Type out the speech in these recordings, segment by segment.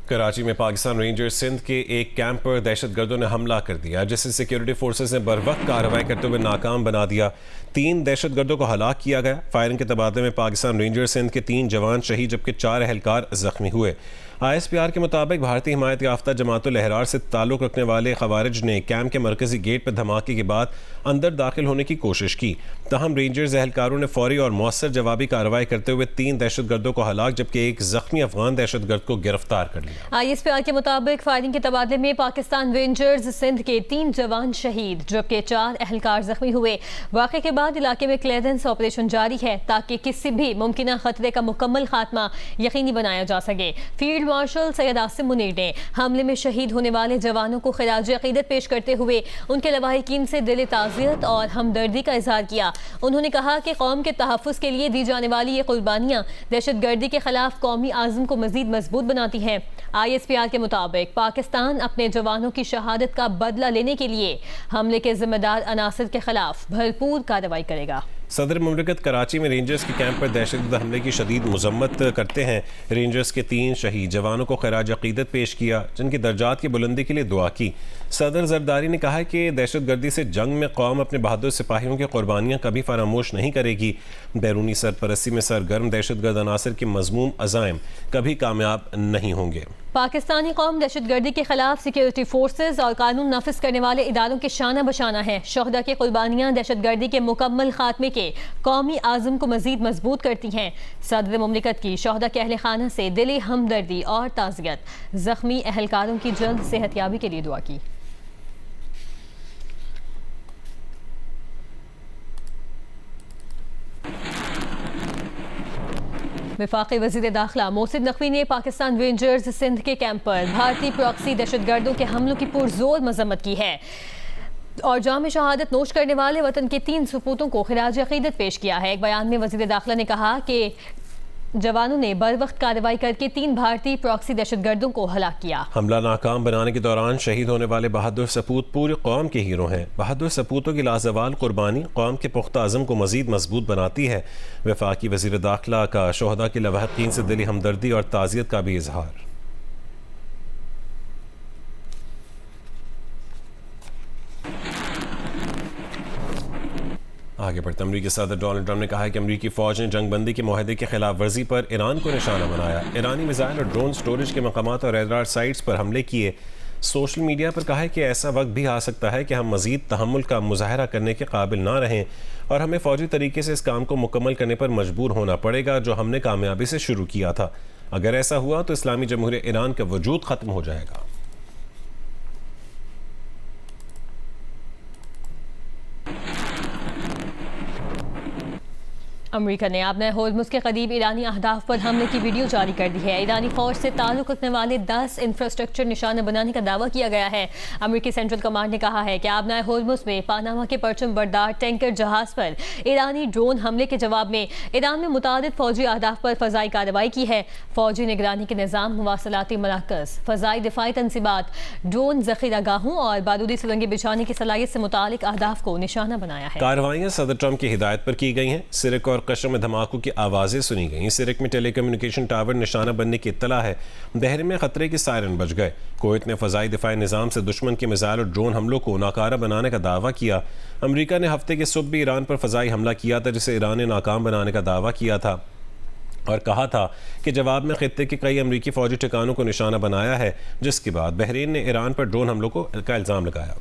कराची में पाकिस्तान रेंजर्स सिंध के एक कैंप पर दहशतगर्दों ने हमला कर दिया, जिससे सिक्योरिटी फोर्सेस ने बरवक्त कार्रवाई करते हुए नाकाम बना दिया। 3 दहशतगर्दों को हलाक किया गया। फायरिंग के तबादले में पाकिस्तान रेंजर्स सिंध के 3 जवान शहीद जबकि 4 अहलकार जख्मी हुए। ISPR के मुताबिक भारतीय हिमायत याफ्ता जमातुल अहरार से ताल्लुक़ रखने वाले खवारिज ने कैंप के मरकजी गेट पर धमाके के बाद अंदर दाखिल होने की कोशिश की। तहम रेंजर्स एहलकारों ने फौरी और मौसर जवाबी कार्रवाई करते हुए 3 दहशतगर्दों को हलाक जबकि एक जख्मी अफगान दहशतगर्द को गिरफ्तार कर लिया। ISPR के मुताबिक फायरिंग के तबादले में पाकिस्तान रेंजर्स सिंध के 3 जवान शहीद जबकि 4 अहलकार जख्मी हुए। वाक़े के बाद इलाके में क्लियरेंस ऑपरेशन जारी है ताकि किसी भी मुमकिन खतरे का मुकम्मल खात्मा यकीनी बनाया जा सके। फील्ड मार्शल सैयद आसिम मुनीर ने हमले में शहीद होने वाले जवानों को खिराज अकीदत पेश करते हुए उनके लवाहिकीन से दिल ताज़ियत और हमदर्दी का इजहार किया। उन्होंने कहा कि कौम के तहफ़्फ़ुज़ के लिए दी जाने वाली ये कुर्बानियाँ दहशतगर्दी के खिलाफ कौमी आज़म को मज़ीद मजबूत बनाती हैं। ISPR के मुताबिक पाकिस्तान अपने जवानों की शहादत का बदला लेने के लिए हमले के जिम्मेदार अनासर के खिलाफ भरपूर कार्रवाई करेगा। सदर मुमलिकत कराची में रेंजर्स के कैंप पर दहशतगर्द हमले की शदीद मजम्मत करते हैं। रेंजर्स के 3 शहीद जवानों को खिराज अकीदत पेश किया, जिनकी दर्जात की बुलंदी के लिए दुआ की। सदर जरदारी ने कहा कि दहशतगर्दी से जंग में कौम अपने बहादुर सिपाहियों की कुर्बानियाँ कभी फरामोश नहीं करेगी। बैरूनी सरपरस्ती में सरगर्म दहशतगर्द अनासर के मजमूम अज़ाइम कभी कामयाब नहीं होंगे। पाकिस्तानी कौम दहशतगर्दी के खिलाफ सिक्योरिटी फोर्सेज और कानून नाफिज करने वाले इदारों के शाना बशाना है। शहदा की कुर्बानियाँ दहशतगर्दी के मुकम्मल खात्मे के कौमी आज़म को मजीद मजबूत करती हैं। सदर मुमलिकत की शहदा के अहल खाना से दिली हमदर्दी और ताज़ियत। जख्मी अहलकारों की जल्द सेहतयाबी के लिए दुआ की। वफाकी वज़ीर दाखिला मोहसिन नकवी ने पाकिस्तान रेंजर्स सिंध के कैंप पर भारतीय प्रॉक्सी दहशतगर्दों के हमलों की पुरजोर मजम्मत की है और जाम शहादत नोश करने वाले वतन के 3 सपूतों को खिराज अकीदत पेश किया है। एक बयान में वज़ीर दाखिला ने कहा कि जवानों ने बर वक्त कार्रवाई करके 3 भारतीय प्रॉक्सी दहशतगर्दों को हलाक किया। हमला नाकाम बनाने के दौरान शहीद होने वाले बहादुर सपूत पूरी कौम के हीरो हैं। बहादुर सपूतों की लाजवाल कुर्बानी कौम के पुख्ता अज़म को मजीद मजबूत बनाती है। वफाकी वज़ीर दाखिला का शोहदा के लवाहिकीन से दिली हमदर्दी और ताज़ियत का भी इजहार। आगे बढ़ते अमरीकी सदर डोनाल्ड ट्रंप ने कहा है कि अमरीकी फौज ने जंगबंदी के मुआहदे की खिलाफ वर्जी पर ईरान को निशाना बनाया। ईरानी मिसाइल और ड्रोन स्टोरेज के मकामात और एयरडार साइट्स पर हमले किए। सोशल मीडिया पर कहा है कि ऐसा वक्त भी आ सकता है कि हम मजीद तहम्मुल का मुजाहरा करने के काबिल ना रहें और हमें फौजी तरीके से इस काम को मुकम्मल करने पर मजबूर होना पड़ेगा जो हमने कामयाबी से शुरू किया था। अगर ऐसा हुआ तो इस्लामी जमहूरियत ईरान का वजूद ख़त्म हो जाएगा। अमेरिका ने अपने होर्मुज़ के करीब ईरानी अहदाफ पर हमले की वीडियो जारी कर दी है। ईरानी फौज से ताल्लुक़ रखने वाले 10 इंफ्रास्ट्रक्चर निशाना बनाने का दावा किया गया है। अमेरिकी सेंट्रल कमांड ने कहा है कि आबनाए होर्मुज़ में पानामा के परचम बरदार टैंकर जहाज़ पर ईरानी ड्रोन हमले के जवाब में ईरान में मुतादिद फौजी अहदाफ पर फ़ज़ाई कार्रवाई की है। फौजी निगरानी के निज़ाम, मवासलाती मराकज़, फ़ज़ाई दिफाई तनसीबात, ड्रोन ज़ख़ीरागाहों और बारूदी सुरंगें बिछाने की सलाहियत से मुतालिक अहदाफ को निशाना बनाया है। कार्रवाइयाँ सदर ट्रंप की हिदायत पर की गई हैं। सिरक और कशर में धमाकों की आवाज़ें सुनी गईं। सिरक में टेलीकम्युनिकेशन टावर निशाना बनने की इत्तला है। बहरीन में खतरे के सायरन बज गए। कुवैत ने फ़ज़ाई दिफाई निज़ाम से दुश्मन के मिसाइल और ड्रोन हमलों को नाकारा बनाने का दावा किया। अमरीका ने हफ्ते के सुबह भी ईरान पर फ़ज़ाई हमला किया था, जिसे ईरान ने नाकाम बनाने का दावा किया था और कहा था कि जवाब में खित्ते के कई अमरीकी फ़ौजी ठिकानों को निशाना बनाया है, जिसके बाद बहरीन ने ईरान पर ड्रोन हमलों का इल्ज़ाम लगाया।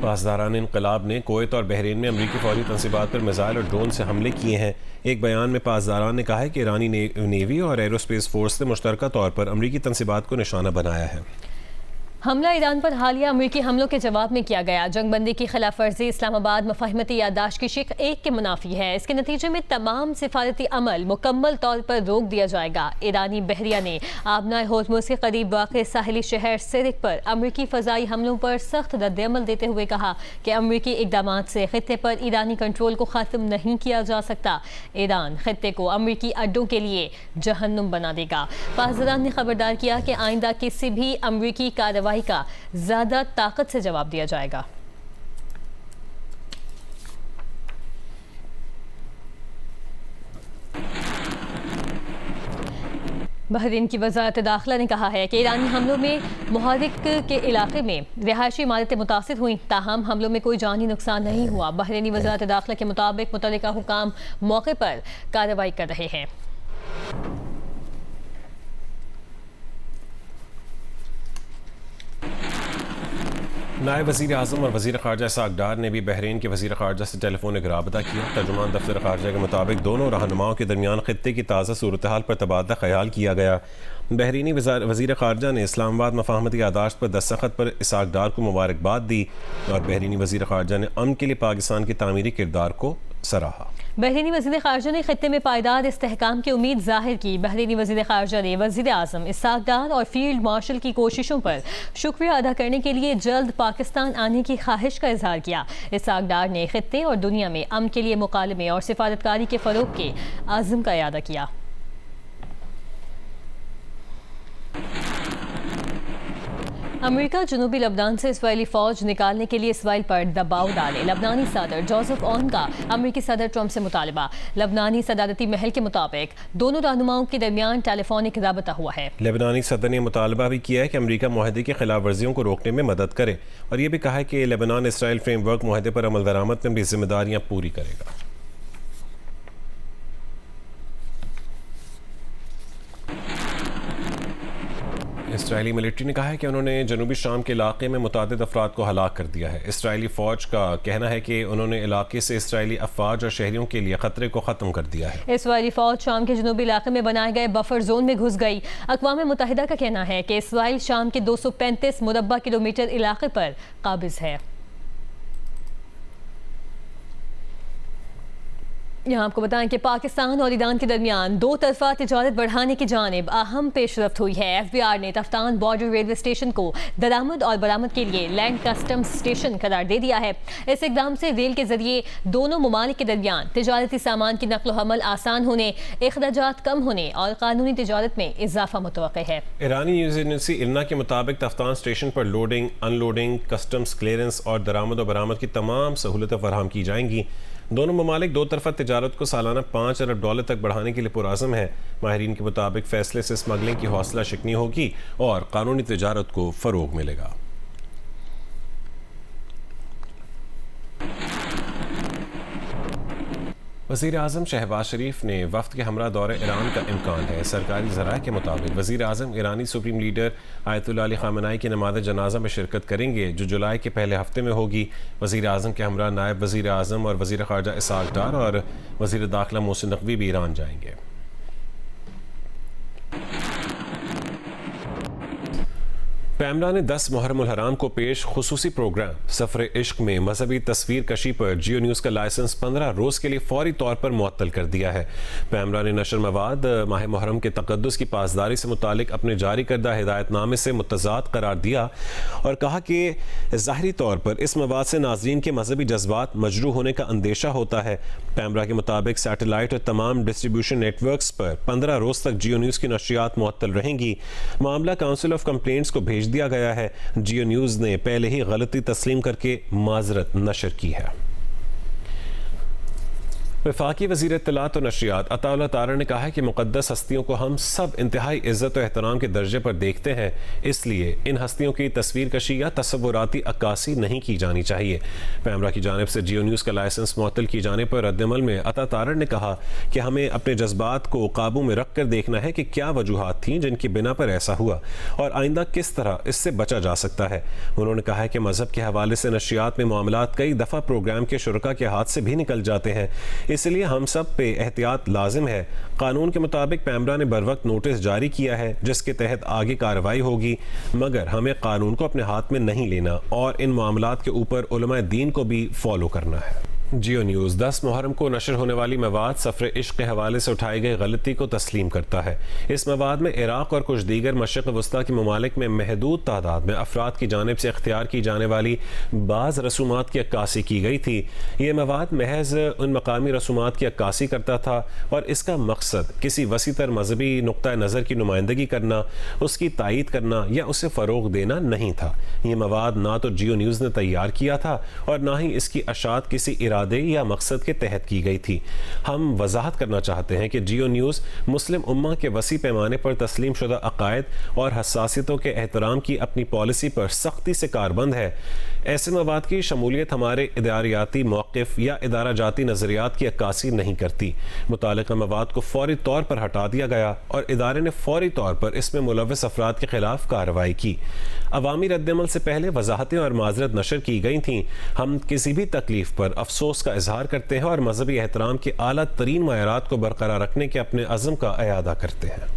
पासदारान इनकलाब ने कुवैत और बहरीन में अमरीकी फौजी तनसीबात पर मिसाइल और ड्रोन से हमले किए हैं। एक बयान में पासदारान ने कहा है कि ईरानी नेवी और एरोस्पेस फोर्स ने मुश्तरका तौर पर अमरीकी तनसीबात को निशाना बनाया है। हमला ईरान पर हालिया अमरीकी हमलों के जवाब में किया गया। जंगबंदी की खिलाफ वर्जी इस्लामाबाद मफाहमती याददाश्त की शिक 1 के मुनाफी है। इसके नतीजे में तमाम सिफारती अमल मुकम्मल तौर पर रोक दिया जाएगा। ईरानी बहरिया ने आबनाए होर्मुज़ के करीब वाक़ साहिली शहर सिरिक पर अमरीकी फ़ज़ाई हमलों पर सख्त रद्द-ए-अमल देते हुए कहा कि अमरीकी इक़दामात से खित्ते पर ईरानी कंट्रोल को ख़त्म नहीं किया जा सकता। ईरान खित्ते को अमरीकी अड्डों के लिए जहन्नुम बना देगा। पासदारान ने खबरदार किया कि आइंदा किसी भी अमरीकी कार्रवाई का ज्यादा ताकत से जवाब दिया जाएगा। बहरीन की वजारत दाखिला ने कहा है कि ईरानी हमलों में मुहर्रिक के इलाके में रिहायशी इमारतें मुतासिर हुई, ताहम हमलों में कोई जानी नुकसान नहीं हुआ। बहरीनी वजारत दाखिला के मुताबिक मुतल्लिका हुकाम मौके पर कार्रवाई कर रहे हैं। नायब वज़ीर आज़म और वज़ीर ख़ारजा इसहाक़ डार ने भी बहरीन के वज़ीर ख़ारजा से टेलीफोनिक राबता किया। तर्जुमान दफ्तर ख़ारजा के मुताबिक दोनों रहनुमाओं के दरमियान ख़ित्ते की ताज़ा सूरत हाल पर तबादला ख़याल किया गया। बहरीनी वज़ीर ख़ारजा ने इस्लामाबाद मफ़ाहमती यादाश्त पर दस्तखत पर इसहाक़ डार को मुबारकबाद दी और बहरीनी वज़ीर ख़ारजा ने अमन के लिए पाकिस्तान के तामीरी किरदार को सराहा। बहरीनी वज़ीर ख़ारजा ने खित्ते में पायदार इस्तेहकाम की उम्मीद जाहिर की। बहरीनी वज़ीर ख़ारजा ने वज़ीर आज़म इसहाक़ डार और फील्ड मार्शल की कोशिशों पर शुक्रिया अदा करने के लिए जल्द पाकिस्तान आने की ख्वाहिश का इजहार किया। इसहाक़ डार ने खित्ते और दुनिया में अमन के लिए मुकालमे और सिफारतकारी के फ़रोग़ के आज़म का इरादा किया। अमेरिका जनूबी लबनान से इसराइली फौज निकालने के लिए इसराइल पर दबाव डाले। लबनानी सदर जोसेफ ऑन का अमेरिकी सदर ट्रंप से मुतालबा। लबनानी सदारती महल के मुताबिक दोनों रहनुमाओं के दरमियान टेलीफोनिक राबता हुआ है। लेबनानी सदर ने मुतालबा भी किया है कि अमेरिका मुआहदे की खिलाफ वर्जियों को रोकने में मदद करे और यह भी कहा है कि लेबनान इसराइल फ्रेमवर्क मुआहदे पर अमल दरामद में भी जिम्मेदारियां पूरी करेगा। इसराइली मिलिट्री ने कहा है कि उन्होंने जनूबी शाम के इलाके में मुतादिद अफराद को हलाक कर दिया है। इसराइली फ़ौज का कहना है कि उन्होंने इलाके से इसराइली अफवाज और शहरियों के लिए ख़तरे को ख़त्म कर दिया है। इसराइली फ़ौज शाम के जनूबी इलाके में बनाए गए बफर जोन में घुस गई। अक़वाम मुत्तहिदा का कहना है कि इसराइल शाम के 235 मुरब्बा किलोमीटर इलाके पर काबिज़ है। यहाँ आपको बताएं कि पाकिस्तान और ईरान के दरमियान दो तरफा तिजारत बढ़ाने की जानिब अहम पेशरफ्त हुई है। FBI ने तफ्तान बॉर्डर रेलवे स्टेशन को दरामद और बरामद के लिए लैंड कस्टम्स स्टेशन करार दे दिया है। इस इकदाम से रेल के जरिए दोनों ममालिक के दरमियान तिजारती सामान की नकल हमल आसान होने, अखराजात कम होने और कानूनी तिजारत में इजाफा मुतवक्किल है। ईरानी न्यूज़ एजेंसी इरना के मुताबिक तफ्तान स्टेशन पर लोडिंग, अनलोडिंग, कस्टम्स क्लियरेंस और दरामद और बरामद की तमाम सहूलतें फराहम की जाएंगी। दोनों ममालिक दो तरफा तिजारत को सालाना $5 अरब तक बढ़ाने के लिए पुरअज़्म है। माहिरीन के मुताबिक फैसले से स्मगलिंग की हौसला शिकनी होगी और कानूनी तिजारत को फ़रोग़ मिलेगा। वज़ीर आज़म शहबाज शरीफ ने वफ़द के हमरा दौरे ईरान का इम्कान है। सरकारी ज़राए के मुताबिक वज़ीर आज़म ईरानी supreme leader Ayatollah Ali Khamenei की नमाज़ जनाजा में शिरकत करेंगे, जो जुलाई के पहले हफ्ते में होगी। वज़ीर आज़म के हमरा नायब वज़ीर आज़म और वज़ीर ख़ारजा इसहाक़ डार और वज़ीर दाखिला मोहसिन नकवी भी ईरान जाएंगे। पैमरा ने 10 मुहर्रम हराम को पेश खुसूसी प्रोग्राम सफ़र इश्क में मजहबी तस्वीर कशी पर जियो न्यूज़ का लाइसेंस 15 रोज़ के लिए फौरी तौर पर मुअत्तल कर दिया है। पैमरा ने नशर मवाद माह मुहर्रम के तक़द्दुस की पासदारी से मुतालिक अपने जारी करदा हिदायतनामे से मुतज़ाद करार दिया और कहा कि ज़ाहिरी तौर पर इस मवाद से नाज़रीन के मजहबी जज्बात मजरूह होने का अंदेशा होता है। पैमरा के मुताबिक सैटेलाइट और तमाम डिस्ट्रीब्यूशन नेटवर्क्स पर 15 रोज़ तक जियो न्यूज़ की नशरियात मुअत्तल रहेंगी। मामला काउंसिल ऑफ कंप्लेंट्स को भेज दिया गया है। जियो न्यूज़ ने पहले ही गलती तस्लीम करके माजरत नशर की है। वफाकी वज़ीर इत्तलात और नशरियात अताउल्लाह तारा ने कहा है कि मुक़द्दस हस्तियों को हम सब इंतहाई इज़्ज़त और एहतराम के दर्जे पर देखते हैं, इसलिए इन हस्तियों की तस्वीर कशी या तसव्वुराती अक्कासी नहीं की जानी चाहिए। पैमरा की जानिब से जियो न्यूज़ का लाइसेंस मुअत्तल किए जाने पर रद्दमल में अता तारा ने कहा कि हमें अपने जज्बात को काबू में रख कर देखना है कि क्या वजूहात थीं जिनकी बिना पर ऐसा हुआ और आइंदा किस तरह इससे बचा जा सकता है। उन्होंने कहा है कि मजहब के हवाले से नशरियात में मामलात कई दफ़ा प्रोग्राम के शुरका के हाथ से भी निकल जाते हैं, इसलिए हम सब पे एहतियात लाजिम है। कानून के मुताबिक पैमरा ने बरवक्त नोटिस जारी किया है जिसके तहत आगे कार्रवाई होगी, मगर हमें कानून को अपने हाथ में नहीं लेना और इन मामलात के ऊपर उलमाए दीन को भी फॉलो करना है। जियो न्यूज़ 10 मुहर्रम को नशर होने वाली मवाद सफ़र इश्क के हवाले से उठाई गई गलती को तस्लीम करता है। इस मवाद में इराक़ और कुछ दीगर मशरिक़ वस्ता के ममालिक में महदूद तादाद में अफराद की जानिब से इख्तियार की जाने वाली बाज़ रसूमात की अक्कासी की गई थी। ये मवाद महज उन मकामी रसूमात की अक्कासी करता था और इसका मकसद किसी वसीतर मजहबी नुक्ता नज़र की नुमाइंदगी करना, उसकी तायीद करना या उसे फ़रोग़ देना नहीं था। ये मवाद ना तो जियो न्यूज़ ने तैयार किया था और ना ही इसकी अशात किसी इरादे या मकसद के तहत की गई थी। हम वजाहत करना चाहते हैं कि जियो न्यूज़ मुस्लिम उम्मा के वसी पैमाने पर तस्लीम शुदा अकायद और हसासियतों के एहतराम की अपनी पॉलिसी पर सख्ती से कारबंद है। ऐसे मवाद की शमूलियत हमारे इदारियाती मौक़िफ़ या इदारा जाती नज़रियात की अक्कासी नहीं करती। मुतालिका मवाद को फौरी तौर पर हटा दिया गया और इदारे ने फौरी तौर पर इसमें मुलव्वस अफराद के खिलाफ कार्रवाई की। अवामी रद्दमल से पहले वजाहतें और माजरत नशर की गई थीं। हम किसी भी तकलीफ पर अफसोस का इजहार करते हैं और मजहबी एहतराम के आला तरीन मयारात को बरकरार रखने के अपने अज़्म का अयादा करते हैं।